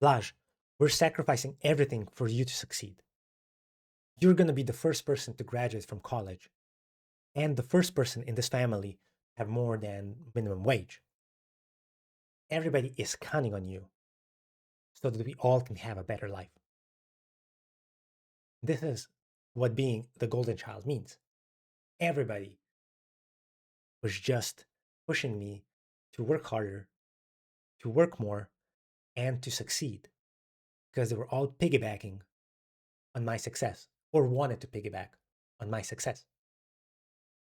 Laj, we're sacrificing everything for you to succeed. You're going to be the first person to graduate from college and the first person in this family to have more than minimum wage. Everybody is counting on you so that we all can have a better life. This is what being the golden child means. Everybody was just pushing me to work harder, to work more, and to succeed because they were all piggybacking on my success or wanted to piggyback on my success.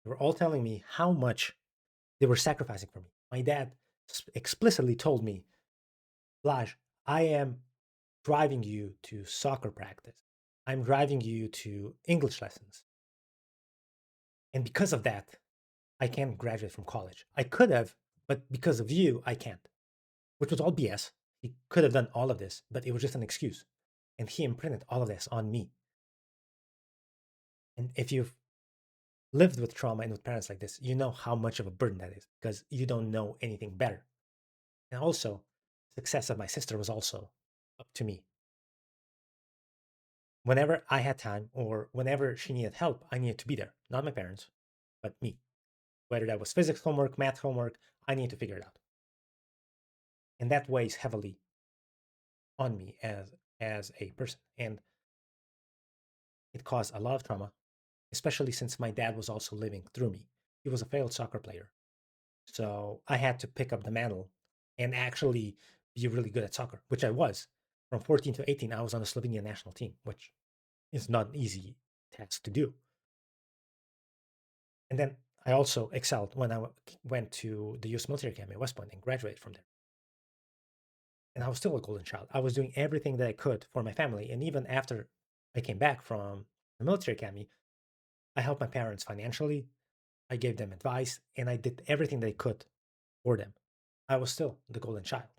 They were all telling me how much they were sacrificing for me. My dad explicitly told me, Laj, I am driving you to soccer practice. I'm driving you to English lessons. And because of that, I can't graduate from college. I could have, but because of you, I can't, which was all BS. He could have done all of this, but it was just an excuse. And he imprinted all of this on me. And if you've lived with trauma and with parents like this, you know how much of a burden that is because you don't know anything better. And also, success of my sister was also up to me. Whenever I had time or whenever she needed help, I needed to be there. Not my parents, but me. Whether that was physics homework, math homework, I needed to figure it out. And that weighs heavily on me as a person. And it caused a lot of trauma, especially since my dad was also living through me. He was a failed soccer player. So I had to pick up the mantle and actually be really good at soccer, which I was. From 14 to 18, I was on the Slovenian national team, which is not an easy task to do. And then I also excelled when I went to the US Military Academy at West Point and graduated from there. And I was still a golden child. I was doing everything that I could for my family. And even after I came back from the military academy, I helped my parents financially. I gave them advice and I did everything they could for them. I was still the golden child.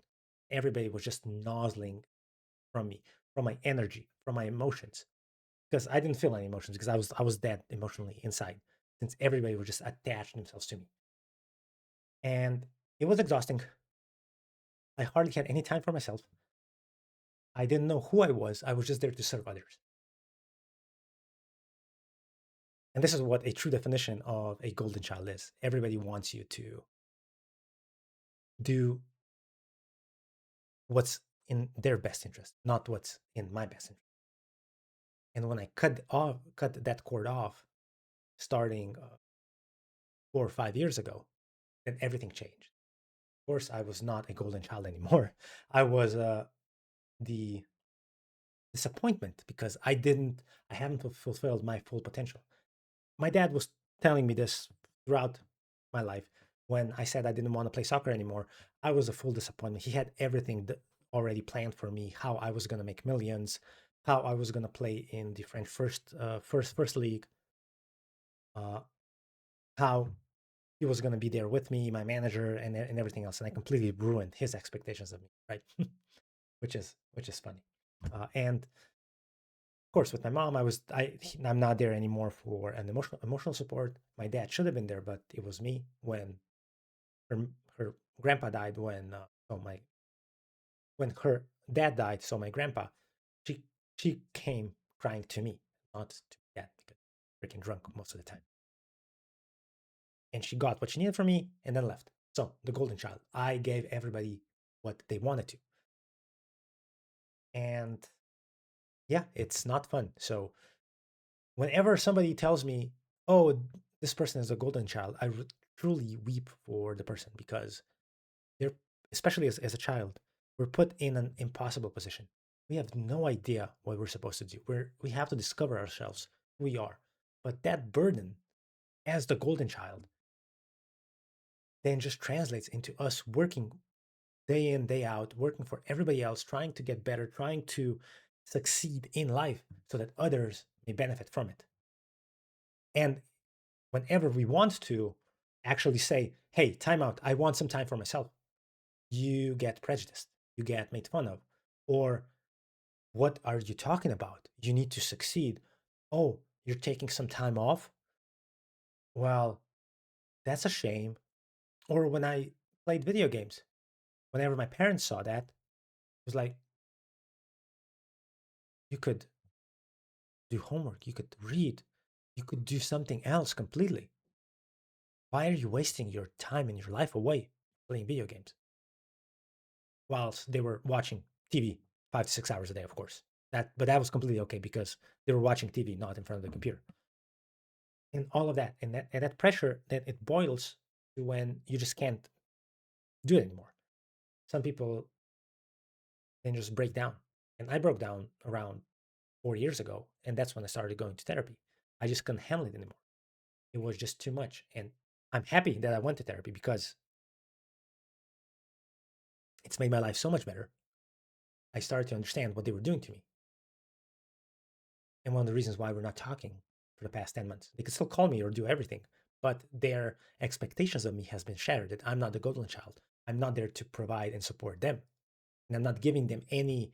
Everybody was just nozzling from me, from my energy, from my emotions. Because I didn't feel any emotions because I was dead emotionally inside, since everybody was just attached themselves to me. And it was exhausting. I hardly had any time for myself. I didn't know who I was. I was just there to serve others. And this is what a true definition of a golden child is. Everybody wants you to do what's in their best interest, not what's in my best interest. And when I cut that cord off, starting 4 or 5 years ago, then everything changed. Of course, I was not a golden child anymore. I was the disappointment because I haven't fulfilled my full potential. My dad was telling me this throughout my life. When I said I didn't want to play soccer anymore, I was a full disappointment. He had everything already planned for me, how I was going to make millions, how I was going to play in the French first league, uh, how he was going to be there with me, my manager, and everything else. And I completely ruined his expectations of me, right? which is funny. And of course, with my mom, I'm not there anymore for an emotional support. My dad should have been there, but it was me when her grandpa died. When her dad died, so my grandpa, she she came crying to me, not to dad because freaking drunk most of the time. And she got what she needed from me and then left. So the golden child, I gave everybody what they wanted to, and yeah, it's not fun. So whenever somebody tells me, "Oh, this person is a golden child," truly weep for the person because they're, especially as a child, we're put in an impossible position. We have no idea what we're supposed to do. We have to discover ourselves, who we are. But that burden, as the golden child, then just translates into us working day in, day out, working for everybody else, trying to get better, trying to succeed in life so that others may benefit from it. And whenever we want to actually say, hey, time out, I want some time for myself, you get prejudiced, you get made fun of. Or, what are you talking about? You need to succeed. Oh, you're taking some time off? Well, that's a shame. Or when I played video games, whenever my parents saw that, it was like, You could do homework, you could read, you could do something else completely. Why are you wasting your time and your life away playing video games whilst they were watching TV 5 to 6 hours a day, of course. But that was completely okay because they were watching TV, not in front of the computer. And all of that, and that pressure that it boils to when you just can't do it anymore. Some people then just break down. And I broke down around 4 years ago, and that's when I started going to therapy. I just couldn't handle it anymore. It was just too much. And I'm happy that I went to therapy because it's made my life so much better. I started to understand what they were doing to me. And one of the reasons why we're not talking for the past 10 months, they could still call me or do everything, but their expectations of me has been shattered, that I'm not the golden child. I'm not there to provide and support them. And I'm not giving them any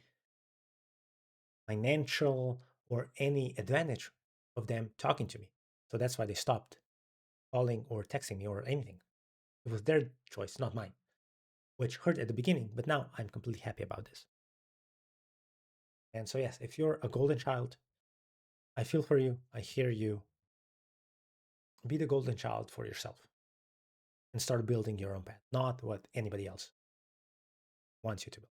financial or any advantage of them talking to me. So that's why they stopped calling or texting me or anything. It was their choice, not mine, which hurt at the beginning, but now I'm completely happy about this. And so, yes, if you're a golden child, I feel for you. I hear you. Be the golden child for yourself and start building your own path, not what anybody else wants you to build.